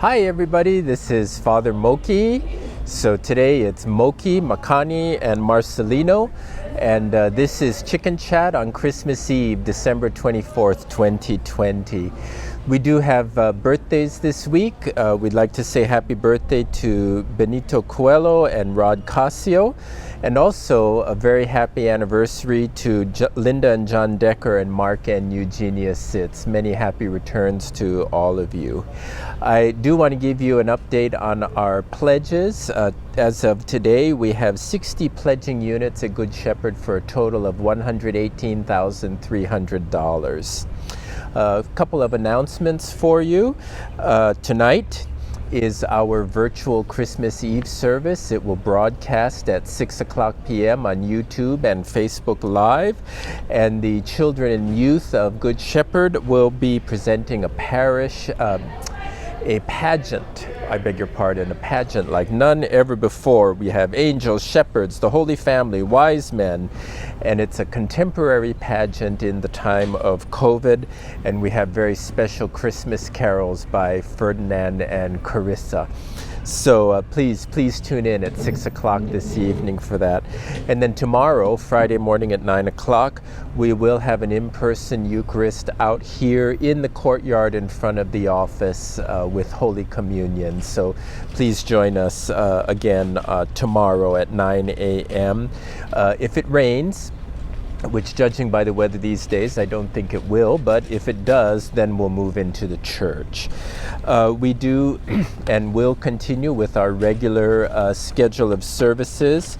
Hi everybody, this is Father Moki. So today it's Moki, Makani, and Marcelino, and this is Chicken Chat on Christmas Eve, December 24th, 2020. We do have birthdays this week. We'd like to say happy birthday to Benito Coelho and Rod Casio, and also a very happy anniversary to Linda and John Decker and Mark and Eugenia Sitz. Many happy returns to all of you. I do want to give you an update on our pledges. As of today, we have 60 pledging units at Good Shepherd for a total of $118,300. A couple of announcements for you. Tonight is our virtual Christmas Eve service. It will broadcast at 6 o'clock p.m. on YouTube and Facebook Live. And the children and youth of Good Shepherd will be presenting a pageant like none ever before. We have angels, shepherds, the Holy Family, wise men, and it's a contemporary pageant in the time of COVID, and we have very special Christmas carols by Ferdinand and Carissa. So please tune in at 6 o'clock this evening for that. And then tomorrow, Friday morning at 9 o'clock, we will have an in-person Eucharist out here in the courtyard in front of the office with Holy Communion. So please join us again tomorrow at 9 a.m. If it rains, which judging by the weather these days, I don't think it will, but if it does, then we'll move into the church. We do and will continue with our regular schedule of services.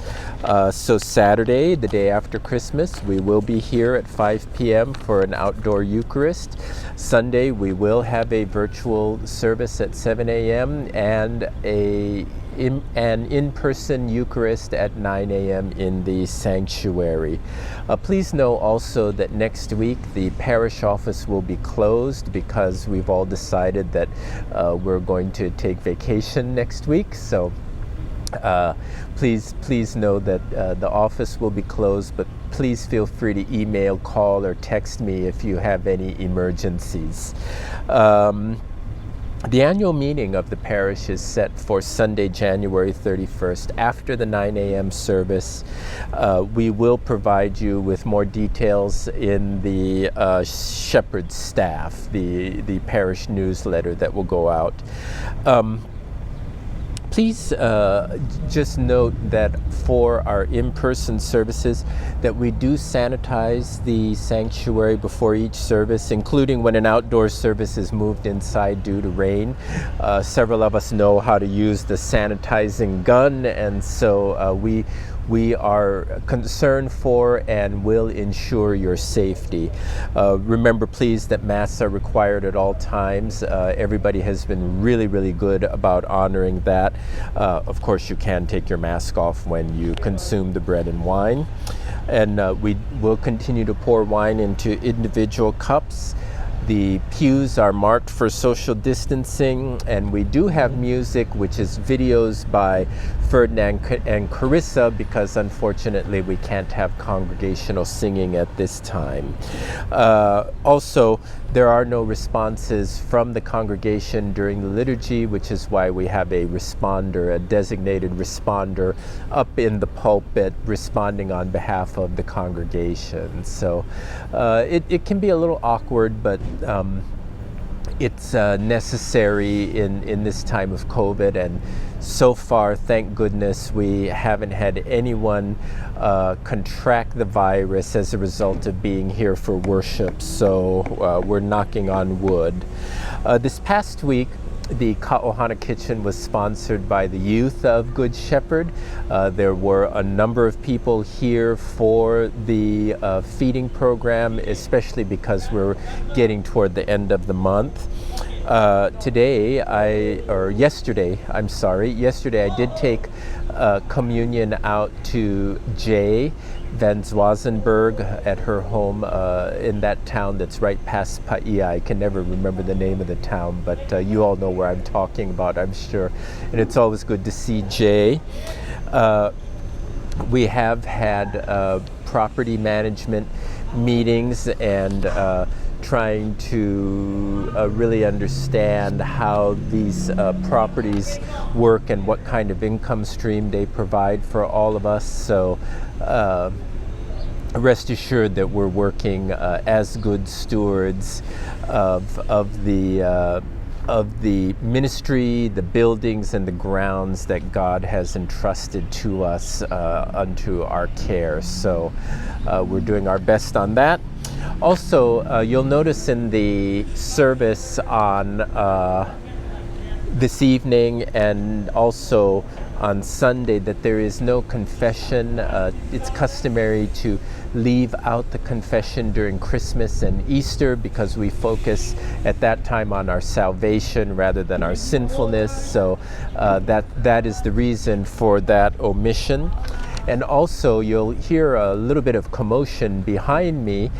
So Saturday, the day after Christmas, we will be here at 5 p.m. for an outdoor Eucharist. Sunday, we will have a virtual service at 7 a.m. and an in-person Eucharist at 9 a.m. in the sanctuary. Please know also that next week the parish office will be closed because we've all decided that we're going to take vacation next week. So please know that the office will be closed, but please feel free to email, call, or text me if you have any emergencies. The annual meeting of the parish is set for Sunday, January 31st. After the 9 a.m. service, we will provide you with more details in the Shepherd Staff, the parish newsletter that will go out. Please just note that for our in-person services that we do sanitize the sanctuary before each service, including when an outdoor service is moved inside due to rain. Several of us know how to use the sanitizing gun, and so we are concerned for and will ensure your safety. Remember, please, that masks are required at all times. Everybody has been really good about honoring that. Of course, you can take your mask off when you consume the bread and wine. And we will continue to pour wine into individual cups. The pews are marked for social distancing, and we do have music, which is videos by Ferdinand and Carissa, because unfortunately we can't have congregational singing at this time. Also, there are no responses from the congregation during the liturgy, which is why we have a responder, a designated responder up in the pulpit responding on behalf of the congregation. So it can be a little awkward, but it's necessary in this time of COVID, and so far, thank goodness, we haven't had anyone contract the virus as a result of being here for worship, so we're knocking on wood. This past week, the Ka'ohana Kitchen was sponsored by the youth of Good Shepherd. There were a number of people here for the feeding program, especially because we're getting toward the end of the month. Yesterday, I did take communion out to Jay Van Zwazenberg at her home in that town that's right past Paia. I can never remember the name of the town, but you all know where I'm talking about, I'm sure. And it's always good to see Jay. We have had property management meetings and trying to really understand how these properties work and what kind of income stream they provide for all of us. So rest assured that we're working as good stewards of the ministry, the buildings, and the grounds that God has entrusted to us unto our care. So we're doing our best on that. Also, you'll notice in the service on this evening and also on Sunday that there is no confession. It's customary to leave out the confession during Christmas and Easter because we focus at that time on our salvation rather than our sinfulness. So that is the reason for that omission. And also you'll hear a little bit of commotion behind me.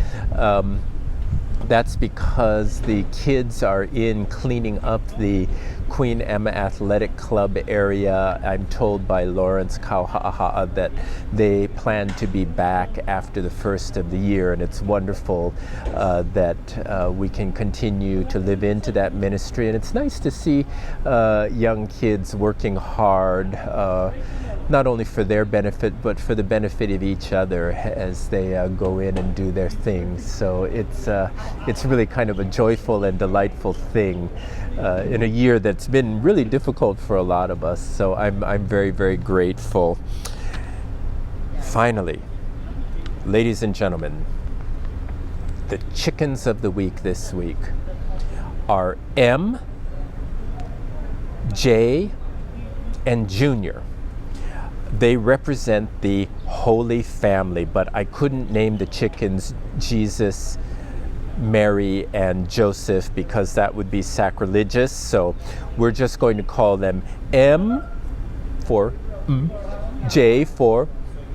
That's because the kids are in cleaning up the Queen Emma Athletic Club area. I'm told by Lawrence Kauha'a that they plan to be back after the first of the year, and it's wonderful that we can continue to live into that ministry. And it's nice to see young kids working hard, not only for their benefit, but for the benefit of each other as they go in and do their things. So it's really kind of a joyful and delightful thing in a year that's been really difficult for a lot of us. So I'm very, very grateful. Finally, ladies and gentlemen, the chickens of the week this week are M, J, and Junior. They represent the Holy Family, but I couldn't name the chickens Jesus, Mary, and Joseph because that would be sacrilegious. So we're just going to call them M for J for,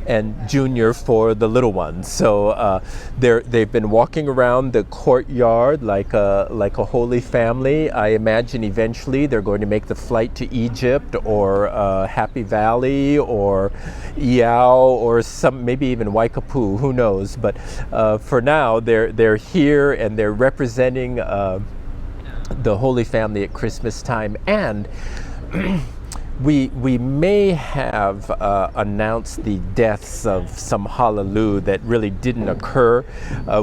and Junior for the little ones. So they've been walking around the courtyard like a holy family. I imagine eventually they're going to make the flight to Egypt or Happy Valley or Iao or maybe even Waikapu, who knows. But for now, they're here and they're representing the Holy Family at Christmas time. And We may have announced the deaths of some hallelujah that really didn't occur.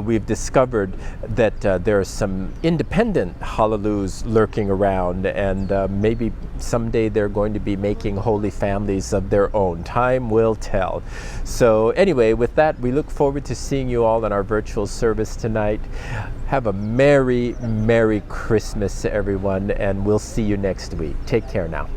We've discovered that there are some independent hallelujahs lurking around, and maybe someday they're going to be making holy families of their own. Time will tell. So anyway, with that, we look forward to seeing you all in our virtual service tonight. Have a Merry, Merry Christmas, everyone, and we'll see you next week. Take care now.